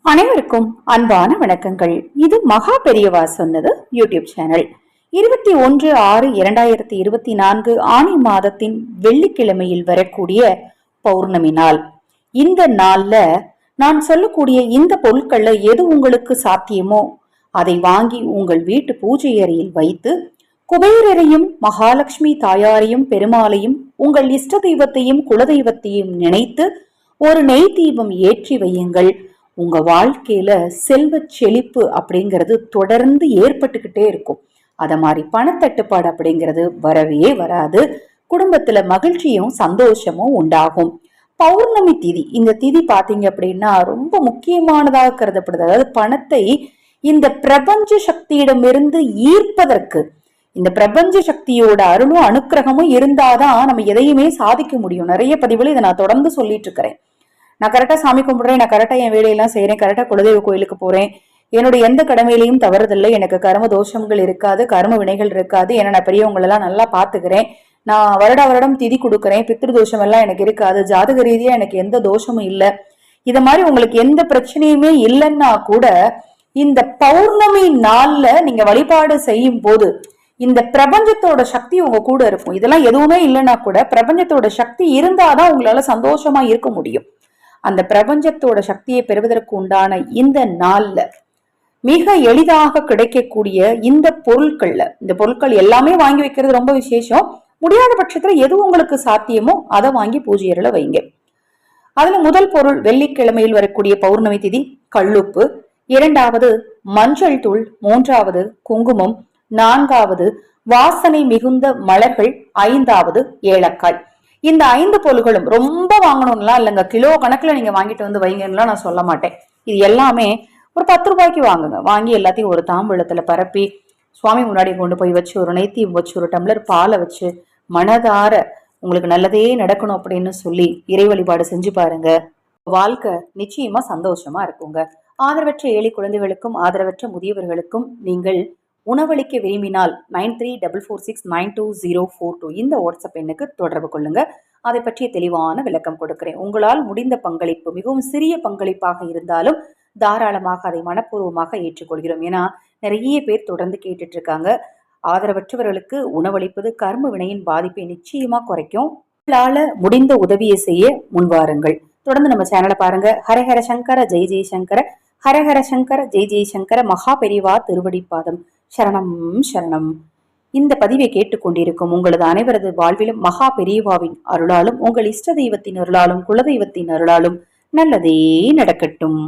அனைவருக்கும் அன்பான வணக்கங்கள். இது மகா பெரியவா சொன்னது யூடியூப் சேனல். 21/6/2024 ஆனி மாதத்தின் வெள்ளிக்கிழமையில் வரக்கூடிய பௌர்ணமி நாள். இந்த நாள்ல நான் சொல்லக்கூடிய இந்த பொருட்கள்ல எது உங்களுக்கு சாத்தியமோ அதை வாங்கி உங்கள் வீட்டு பூஜை அறையில் வைத்து குபேரரையும் மகாலட்சுமி தாயாரையும் பெருமாளையும் உங்கள் இஷ்ட தெய்வத்தையும் குலதெய்வத்தையும் நினைத்து ஒரு நெய் தீபம் ஏற்றி வையுங்கள். உங்க வாழ்க்கையில செல்வ செழிப்பு அப்படிங்கிறது தொடர்ந்து ஏற்பட்டுக்கிட்டே இருக்கும். அத மாதிரி பணத்தட்டுப்பாடு அப்படிங்கிறது வரவே வராது. குடும்பத்துல மகிழ்ச்சியும் சந்தோஷமும் உண்டாகும். பௌர்ணமி திதி, இந்த திதி பாத்தீங்க அப்படின்னா ரொம்ப முக்கியமானதாக கருதப்படுது. அதாவது பணத்தை இந்த பிரபஞ்ச சக்தியிடமிருந்து ஈர்ப்பதற்கு, இந்த பிரபஞ்ச சக்தியோட அருளும் அனுக்கிரகமும் இருந்தாதான் நம்ம எதையுமே சாதிக்க முடியும். நிறைய பதிவுல இதை நான் தொடர்ந்து சொல்லிட்டு இருக்கிறேன். நான் கரெக்டா சாமி கும்பிடுறேன், நான் கரெக்டா என் வேலையெல்லாம் செய்யறேன், கரெக்டா குலதெய்வ கோயிலுக்கு போறேன், என்னுடைய எந்த கடமையிலையும் தவறுதில்லை, எனக்கு கர்ம தோஷங்கள் இருக்காது, கர்ம வினைகள் இருக்காது, ஏன்னா நான் பெரியவங்களெல்லாம் நல்லா பாத்துக்கிறேன், நான் வருடம் திதி கொடுக்குறேன், பித்ரு தோஷம் எல்லாம் எனக்கு இருக்காது, ஜாதக ரீதியா எனக்கு எந்த தோஷமும் இல்லை, இத மாதிரி உங்களுக்கு எந்த பிரச்சனையுமே இல்லைன்னா கூட இந்த பௌர்ணமி நாள்ல நீங்க வழிபாடு செய்யும் போது இந்த பிரபஞ்சத்தோட சக்தி உங்க கூட இருக்கும். இதெல்லாம் எதுவுமே இல்லைன்னா கூட பிரபஞ்சத்தோட சக்தி இருந்தாதான் உங்களால சந்தோஷமா இருக்க முடியும். அந்த பிரபஞ்சத்தோட சக்தியை பெறுவதற்கு உண்டான இந்த நாள்ல மிக எளிதாக கிடைக்கக்கூடிய இந்த பொருட்கள் எல்லாமே வாங்கி வைக்கிறது ரொம்ப விசேஷம். முடியாத பட்சத்துல எது உங்களுக்கு சாத்தியமோ அதை வாங்கி பூஜை அறையில வைங்க. அதுல முதல் பொருள் வெள்ளிக்கிழமையில் வரக்கூடிய பௌர்ணமி திதி கல்லுப்பு, இரண்டாவது மஞ்சள் தூள், மூன்றாவது குங்குமம், நான்காவது வாசனை மிகுந்த மலர்கள், ஐந்தாவது ஏலக்காய். இந்த 5 பொருள்களும் ரொம்ப வாங்கணும்லாம் இல்லைங்க, கிலோ கணக்குல நீங்க வாங்கிட்டு வந்து வைங்கன்னு நான் சொல்ல மாட்டேன். இது எல்லாமே ஒரு 10 ரூபாய்க்கு வாங்குங்க. வாங்கி எல்லாத்தையும் ஒரு தாம்பூலத்துல பரப்பி சுவாமி முன்னாடி கொண்டு போய் வச்சு ஒரு நெய்த்தீபம் வச்சு ஒரு டம்ளர் பாலை வச்சு மனதார உங்களுக்கு நல்லதே நடக்கணும் அப்படின்னு சொல்லி இறை வழிபாடு செஞ்சு பாருங்க. வாழ்க்கை நிச்சயமா சந்தோஷமா இருக்குங்க. ஆதரவற்ற ஏழை குழந்தைகளுக்கும் ஆதரவற்ற முதியவர்களுக்கும் நீங்கள் உணவளிக்க விரும்பினால் 9344692042 இந்த வாட்ஸ்அப் எண்ணுக்கு தொடர்பு கொள்ளுங்க. அதை பற்றிய தெளிவான விளக்கம் கொடுக்கிறேன். உங்களால் முடிந்த பங்களிப்பு, மிகவும் சிறிய பங்களிப்பாக இருந்தாலும் தாராளமாக அதை மனப்பூர்வமாக ஏற்றுக்கொள்கிறோம். ஏன்னா நிறைய பேர் தொடர்ந்து கேட்டுட்டு இருக்காங்க. ஆதரவற்றவர்களுக்கு உணவளிப்பது கர்ம வினையின் பாதிப்பை நிச்சயமா குறைக்கும். உங்களால முடிந்த உதவியை செய்ய முன்வாருங்கள். தொடர்ந்து நம்ம சேனலை பாருங்க. ஹரஹர சங்கர ஜெய் ஜெய்சங்கர, ஹரஹர சங்கர ஜெய் ஜெய்சங்கர, மகா பெரிவா திருவடிப்பாதம் சரணம் சரணம். இந்த பதிவை கேட்டுக்கொண்டிருக்கும் உங்களது அனைவரது வாழ்விலும் மகா பெரியவாவின் அருளாலும் உங்கள் இஷ்ட தெய்வத்தின் அருளாலும் குலதெய்வத்தின் அருளாலும் நல்லதே நடக்கட்டும்.